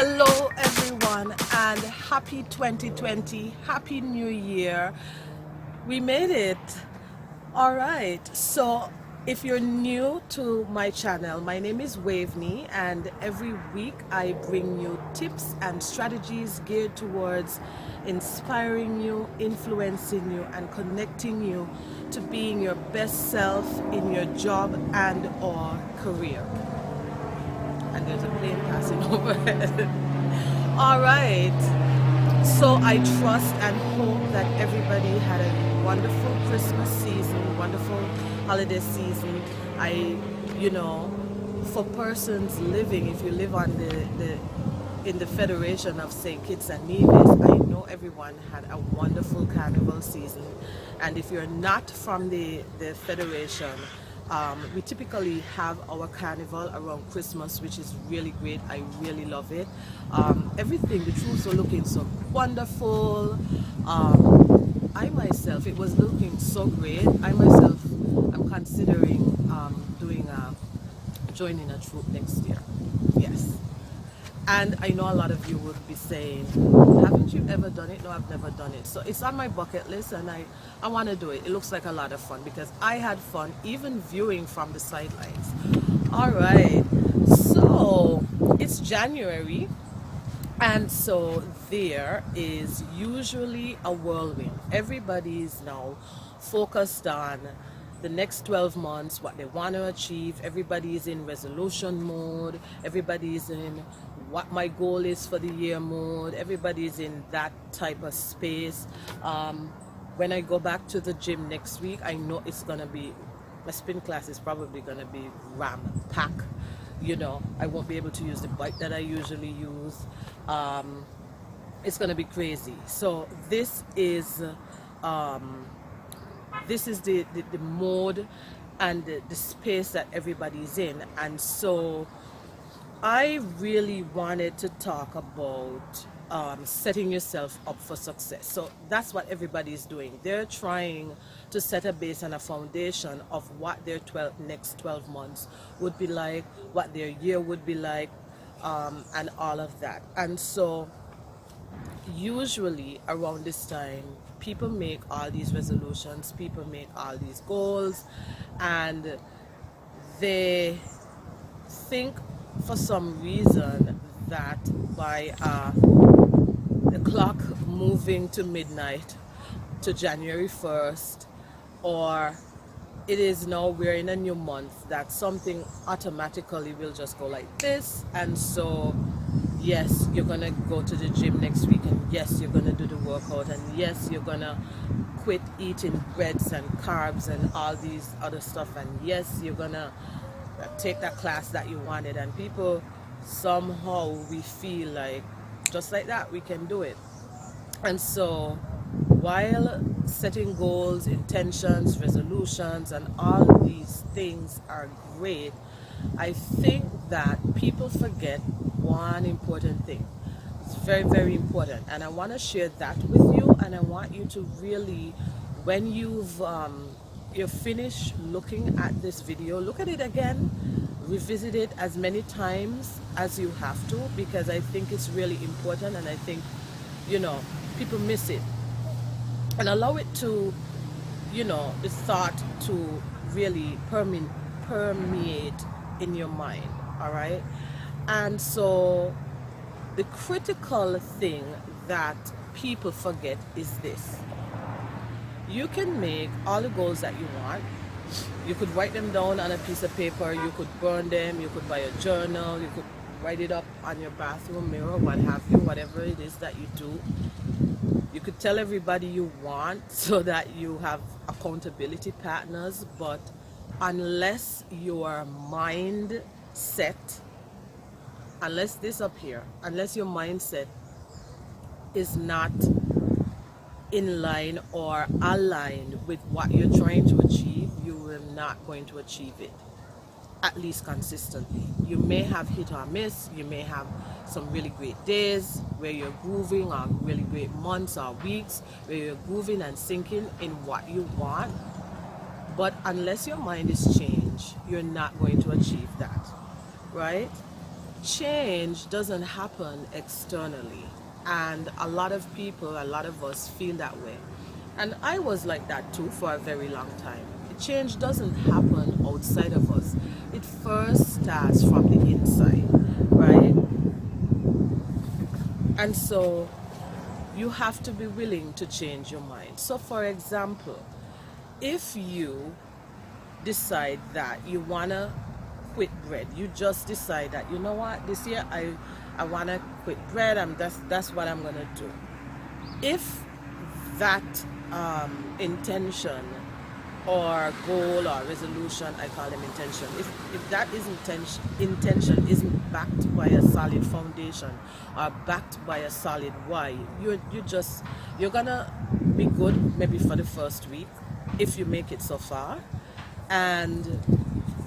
Hello everyone and happy 2020, happy new year. We made it. All right, so if you're new to my channel, my name is Waveney, and every week I bring you tips and strategies geared towards inspiring you, influencing you, and connecting you to being your best self in your job and or career. And there's a plane passing overhead. All right. So I trust and hope that everybody had a wonderful Christmas season, wonderful holiday season. For persons living, if you live on in the Federation of St. Kitts and Nevis, I know everyone had a wonderful carnival season. And if you're not from the Federation, we typically have our carnival around Christmas, which is really great. I really love it. Everything, the troops were looking so wonderful. I myself, it was looking so great. I myself am considering joining a troop next year. Yes. And I know a lot of you would be saying, haven't you ever done it? No, I've never done it. So it's on my bucket list, and I want to do it. It looks like a lot of fun because I had fun even viewing from the sidelines. All right, so it's January, and so there is usually a whirlwind. Everybody's now focused on the next 12 months, what they want to achieve. Everybody's in resolution mode. Everybody's in what my goal is for the year mode. Everybody's in that type of space. When I go back to the gym next week, I know it's going to be, my spin class is probably going to be ram-pack. I won't be able to use the bike that I usually use. It's going to be crazy. So this is the mode and the space that everybody's in. And so I really wanted to talk about setting yourself up for success. So that's what everybody's doing. They're trying to set a base and a foundation of what their next 12 months would be like, what their year would be like, and all of that. And so usually around this time, people make all these resolutions, people make all these goals, and they think for some reason that by the clock moving to midnight to January 1st, or it is now we're in a new month, that something automatically will just go like this. And so yes, you're gonna go to the gym next week, and yes, you're gonna do the workout, and yes, you're gonna quit eating breads and carbs and all these other stuff, and yes, you're gonna take that class that you wanted. And people, somehow we feel like just like that we can do it. And so while setting goals, intentions, resolutions, and all these things are great, I think that people forget one important thing. It's very, very important, and I want to share that with you. And I want you to really, when you're finished looking at this video, look at it again, revisit it as many times as you have to, because I think it's really important, and I think people miss it. And allow it to, the thought to really permeate in your mind. All right. And so the critical thing that people forget is this: you can make all the goals that you want. You could write them down on a piece of paper, you could burn them, you could buy a journal, you could write it up on your bathroom mirror, what have you, whatever it is that you do. You could tell everybody you want so that you have accountability partners, but unless your mindset, unless your mindset is not in line or aligned with what you're trying to achieve, you are not going to achieve it, at least consistently. You may have hit or miss, you may have some really great days where you're grooving, or really great months or weeks where you're grooving and sinking in what you want, but unless your mind is changed, you're not going to achieve that, right? change doesn't happen externally, and a lot of people, a lot of us feel that way, and I was like that too for a very long time. Change doesn't happen outside of us, it first starts from the inside, right? And so you have to be willing to change your mind. So for example, if you decide that you want to quit bread, you just decide that, you know what, this year I want to quit bread, that's what I'm going to do. If that intention or goal or resolution, I call them intention, if that is intention isn't backed by a solid foundation or backed by a solid why, you're gonna be good maybe for the first week if you make it so far, and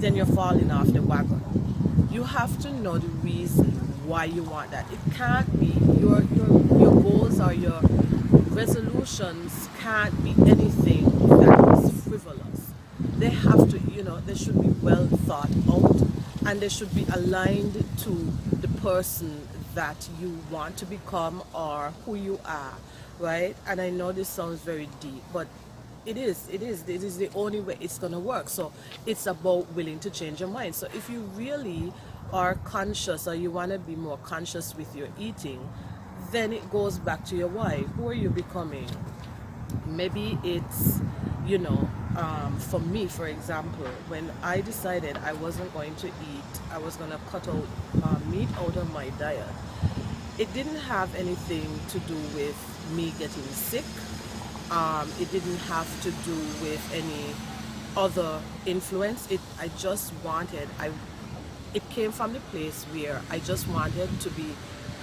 then you're falling off the wagon. You have to know the reason why you want that. It can't be your goals or your resolutions can't be anything that is frivolous. They have to, they should be well thought out, and they should be aligned to the person that you want to become or who you are, right? And I know this sounds very deep, but it is the only way it's going to work. So it's about willing to change your mind. So if you really are conscious, or you want to be more conscious with your eating, then it goes back to your why. Who are you becoming? Maybe it's, for me, for example, when I decided I wasn't going to eat, I was going to cut out meat out of my diet, it didn't have anything to do with me getting sick. It didn't have to do with any other influence. It came from the place where I just wanted to be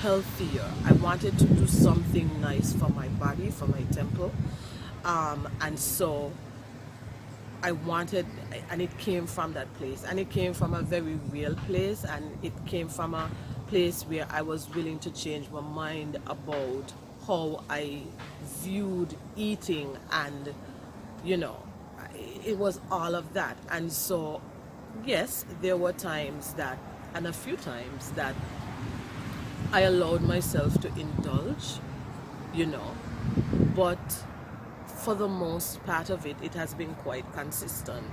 healthier. I wanted to do something nice for my body, for my temple. And so I wanted, and it came from that place, and it came from a very real place, and it came from a place where I was willing to change my mind about how I viewed eating, and it was all of that. And so yes, there were times that, and a few times that I allowed myself to indulge, but for the most part of it, it has been quite consistent,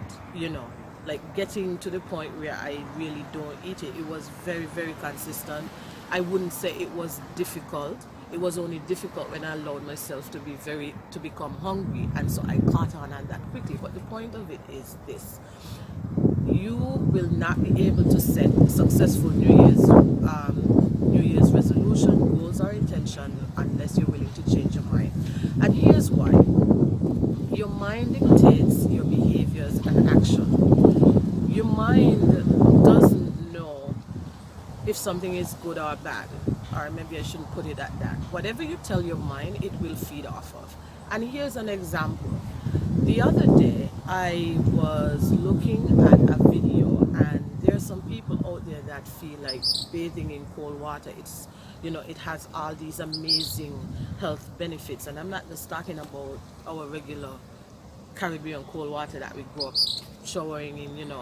like getting to the point where I really don't eat it. It was very, very consistent. I wouldn't say it was difficult. It was only difficult when I allowed myself to become hungry, and so I caught on that quickly. But the point of it is this: you will not be able to set successful New Year's resolution, goals, or intention unless you're willing to change your mind. And here's why: your mind dictates your behaviors and action. Your mind doesn't know if something is good or bad, or maybe I shouldn't put it at that. Whatever you tell your mind, it will feed off of. And here's an example. The other day, I was looking at a video, and there are some people out there that feel like bathing in cold water, it has all these amazing health benefits. And I'm not just talking about our regular Caribbean cold water that we grew up showering in.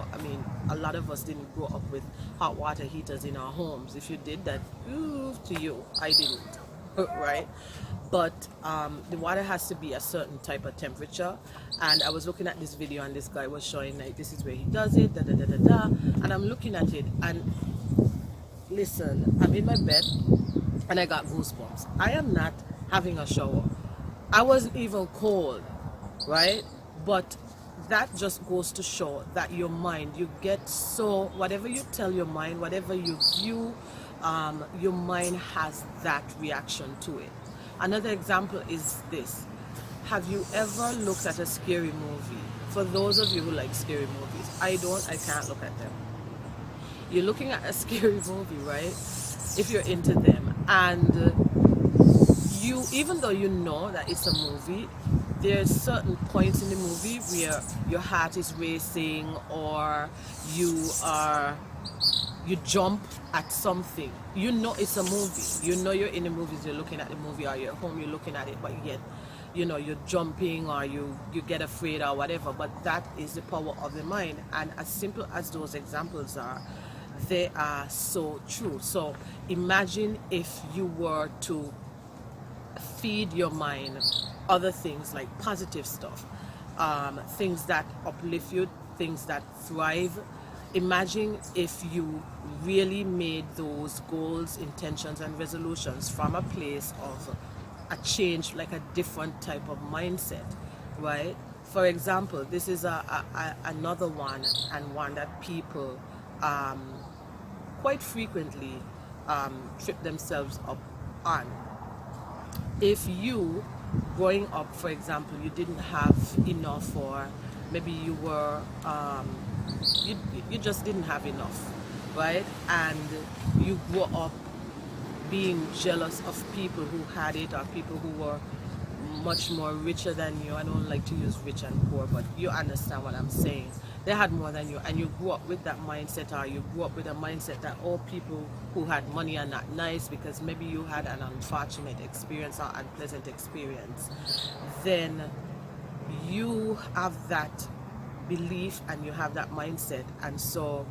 A lot of us didn't grow up with hot water heaters in our homes. If you did, that to you. I didn't. Right? But the water has to be a certain type of temperature. And I was looking at this video, and this guy was showing, like, this is where he does it, da da da da da. And I'm looking at it, and listen, I'm in my bed and I got goosebumps. I am not having a shower. I wasn't even cold, right? But that just goes to show that your mind, you get so, whatever you tell your mind, whatever you view, your mind has that reaction to it. Another example is this: have you ever looked at a scary movie? For those of you who like scary movies, I can't look at them. You're looking at a scary movie, right? If you're into them, and even though you know that it's a movie, there's certain points in the movie where your heart is racing, or you jump at something. You know it's a movie. You know you're in the movies, you're looking at the movie, or you're at home, you're looking at it, but yet, you're jumping, or you get afraid or whatever. But that is the power of the mind. And as simple as those examples are, they are so true. So imagine if you were to feed your mind other things like positive stuff, things that uplift you, things that thrive. Imagine if you really made those goals, intentions, and resolutions from a place of a change, like a different type of mindset, right? For example, this is another one, and one that people quite frequently trip themselves up on. If you, growing up, for example, you didn't have enough, or maybe you were you just didn't have enough, right? And you grew up being jealous of people who had it, or people who were much more richer than you. I don't like to use rich and poor, but you understand what I'm saying. They had more than you, and you grew up with that mindset, or you grew up with a mindset that all people who had money are not nice because maybe you had an unfortunate experience or unpleasant experience. Then you have that belief and you have that mindset, and so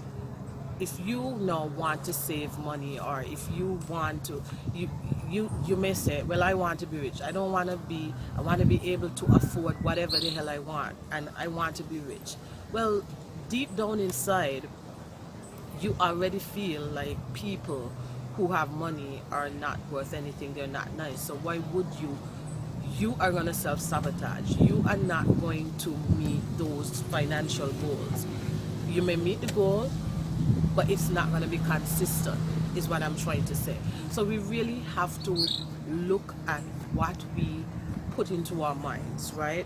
if you now want to save money, or if you want to, you may say, well, I want to be rich. I want to be able to afford whatever the hell I want, and I want to be rich. Well, deep down inside, you already feel like people who have money are not worth anything, they're not nice. So why would you are going to self-sabotage. You are not going to meet those financial goals. You may meet the goal, but it's not going to be consistent, is what I'm trying to say. So we really have to look at what we put into our minds, right?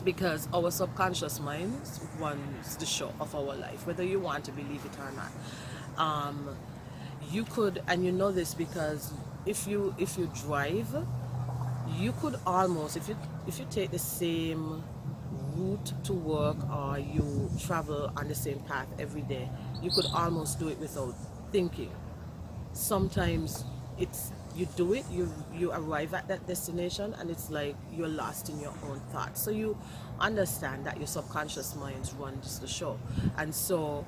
Because our subconscious mind runs the show of our life, whether you want to believe it or not. You could, and you know this because if you drive, you could almost, if you take the same route to work, or you travel on the same path every day, you could almost do it without thinking. Sometimes it's, you do it, you arrive at that destination, and it's like you're lost in your own thoughts. So you understand that your subconscious mind runs the show. And so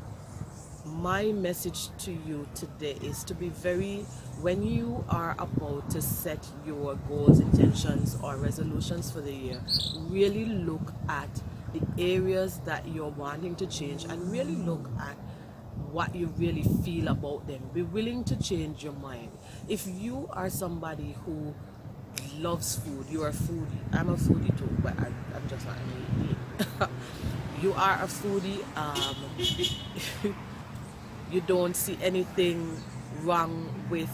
my message to you today is to be very, when you are about to set your goals, intentions, or resolutions for the year, really look at the areas that you're wanting to change, and really look at what you really feel about them. Be willing to change your mind. If you are somebody who loves food, you are a foodie. I'm a foodie too, but I'm just not really eat. You are a foodie. You don't see anything wrong with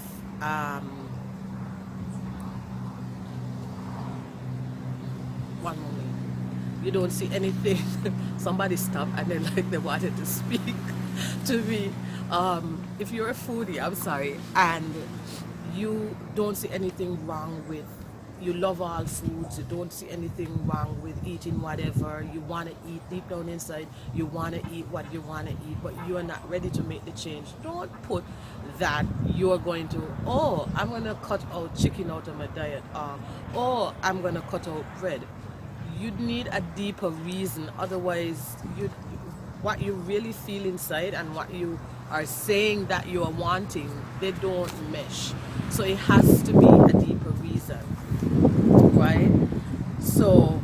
one moment. You don't see anything. Somebody stopped and then like they wanted to speak to me. If you're a foodie, I'm sorry, and you don't see anything wrong with, you love all foods, you don't see anything wrong with eating whatever you want to eat. Deep down inside, you want to eat what you want to eat, but you are not ready to make the change. Don't put that you're going to, oh, I'm going to cut out chicken out of my diet, or oh, I'm going to cut out bread. You need a deeper reason. Otherwise, what you really feel inside and what you are saying that you are wanting, they don't mesh. So it has to be a deeper reason, right? So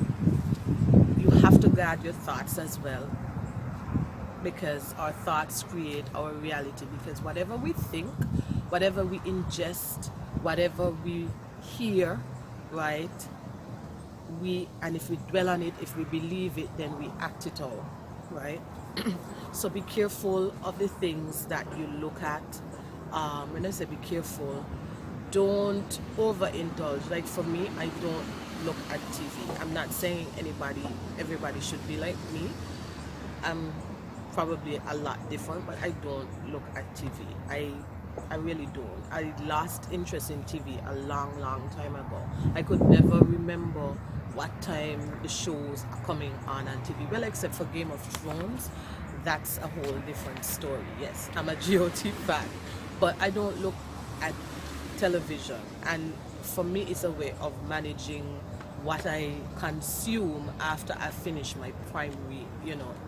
you have to guard your thoughts as well, because our thoughts create our reality. Because whatever we think, whatever we ingest, whatever we hear, right, and if we dwell on it, if we believe it, then we act it out, right? So be careful of the things that you look at. When I say be careful, don't overindulge. Like for me, I don't look at TV. I'm not saying everybody should be like me. I'm probably a lot different, but I don't look at TV. I really don't. I lost interest in TV a long time ago. I could never remember what time the shows are coming on TV. Well, except for Game of Thrones, that's a whole different story. Yes, I'm a GOT fan, but I don't look at television. And for me, it's a way of managing what I consume after I finish my primary,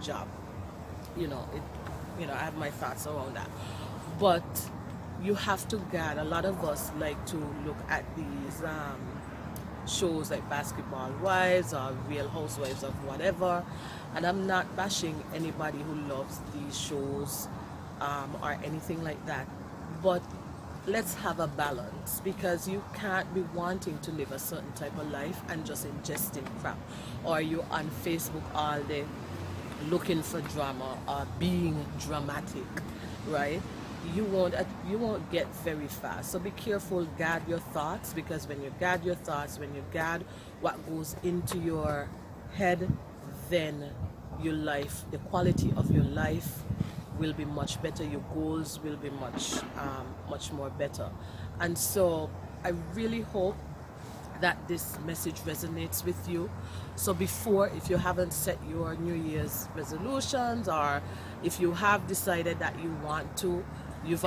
job. I have my thoughts around that. But you have to guard. A lot of us like to look at these shows like Basketball Wives or Real Housewives of whatever, and I'm not bashing anybody who loves these shows or anything like that, but let's have a balance, because you can't be wanting to live a certain type of life and just ingesting crap, or you on Facebook all day looking for drama or being dramatic, right? You won't get very fast. So be careful, guard your thoughts, because when you guard your thoughts, when you guard what goes into your head, then your life, the quality of your life will be much better. Your goals will be much more better. And so I really hope that this message resonates with you. So before, if you haven't set your New Year's resolutions, or if you have decided that you want to, you've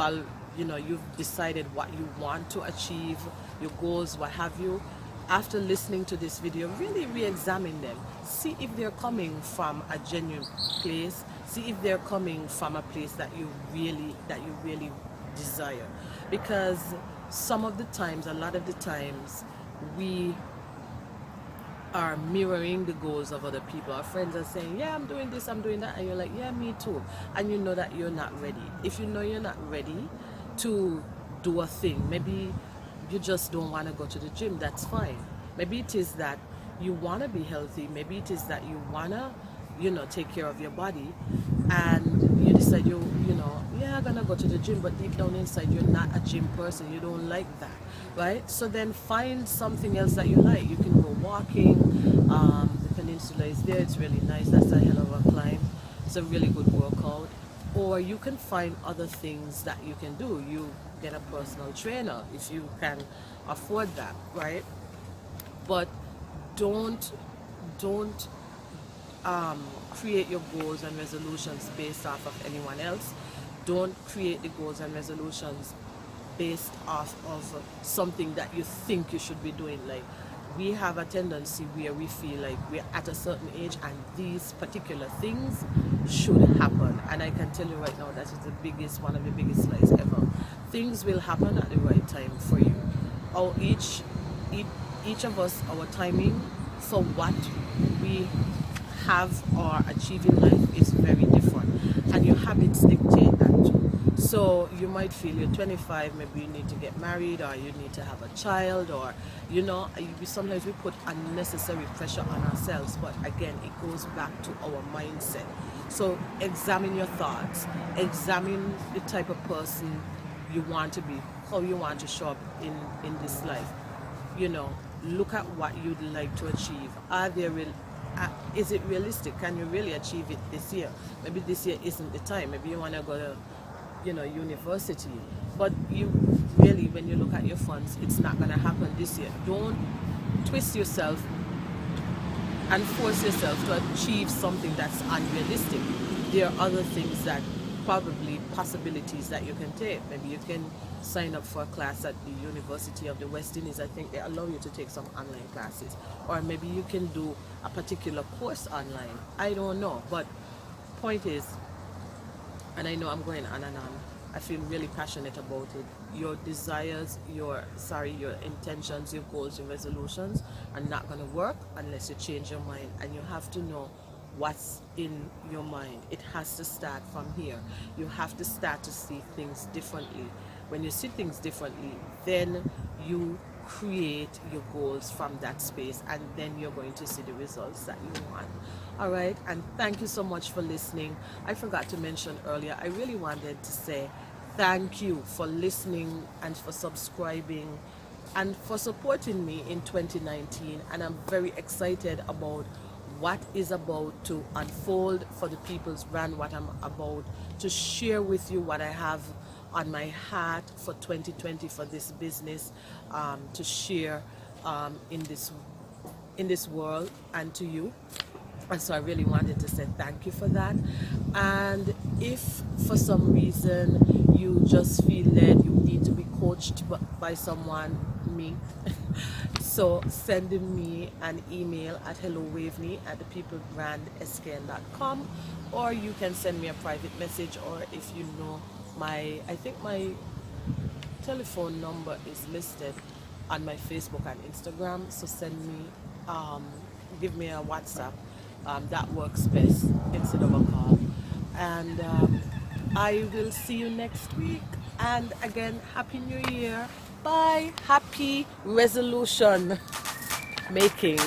decided what you want to achieve, your goals, what have you, after listening to this video, really re-examine them. See if they're coming from a genuine place. See if they're coming from a place that you really desire. Because some of the times, a lot of the times, we are mirroring the goals of other people. Our friends are saying, yeah, I'm doing this, I'm doing that, and you're like, yeah, me too. And you know that you're not ready. If you know you're not ready to do a thing, maybe you just don't want to go to the gym, that's fine. Maybe it is that you want to be healthy. Maybe it is that you want to, take care of your body, and you decide yeah, I'm gonna go to the gym, but deep down inside you're not a gym person. You don't like that, right? So then find something else that you like. You can go walking. The peninsula is there, it's really nice. That's a hell of a climb. It's a really good workout. Or you can find other things that you can do. You get a personal trainer if you can afford that, right? But don't create your goals and resolutions based off of anyone else. Don't create the goals and resolutions based off of something that you think you should be doing. Like, we have a tendency where we feel like we're at a certain age and these particular things should happen. And I can tell you right now, that is one of the biggest lies ever. Things will happen at the right time for you. Or each of us, our timing for what we have or achieve in life is very different, and your habits dictate that too. So you might feel you're 25, maybe you need to get married, or you need to have a child, or sometimes we put unnecessary pressure on ourselves. But again, it goes back to our mindset. So examine your thoughts, examine the type of person you want to be, how you want to show up in this life. Look at what you'd like to achieve. Is it realistic? Can you really achieve it this year? Maybe this year isn't the time. Maybe you want to go to university, but you really, when you look at your funds, it's not going to happen this year. Don't twist yourself and force yourself to achieve something that's unrealistic. There are other things that possibilities that you can take. Maybe you can sign up for a class at the University of the West Indies. I think they allow you to take some online classes, or maybe you can do a particular course online. I don't know, but point is, and I know I'm going on and on, I feel really passionate about it. Your desires, your intentions, your goals, your resolutions are not going to work unless you change your mind. And you have to know what's in your mind. It has to start from here. You have to start to see things differently. When you see things differently, then you create your goals from that space, and then you're going to see the results that you want. All right, and thank you so much for listening. I forgot to mention earlier, I really wanted to say thank you for listening and for subscribing and for supporting me in 2019, and I'm very excited about what is about to unfold for the People's Brand, what I'm about to share with you, what I have on my heart for 2020 for this business, to share in this world and to you. And so I really wanted to say thank you for that. And if for some reason you just feel led, you need to be coached by someone, me. So sending me an email at hellowaveney@thepeoplebrandskn.com, or you can send me a private message, or if you know I think my telephone number is listed on my Facebook and Instagram, so give me a WhatsApp. That works best instead of a call. And I will see you next week. And again, Happy New Year. Bye. Happy resolution making.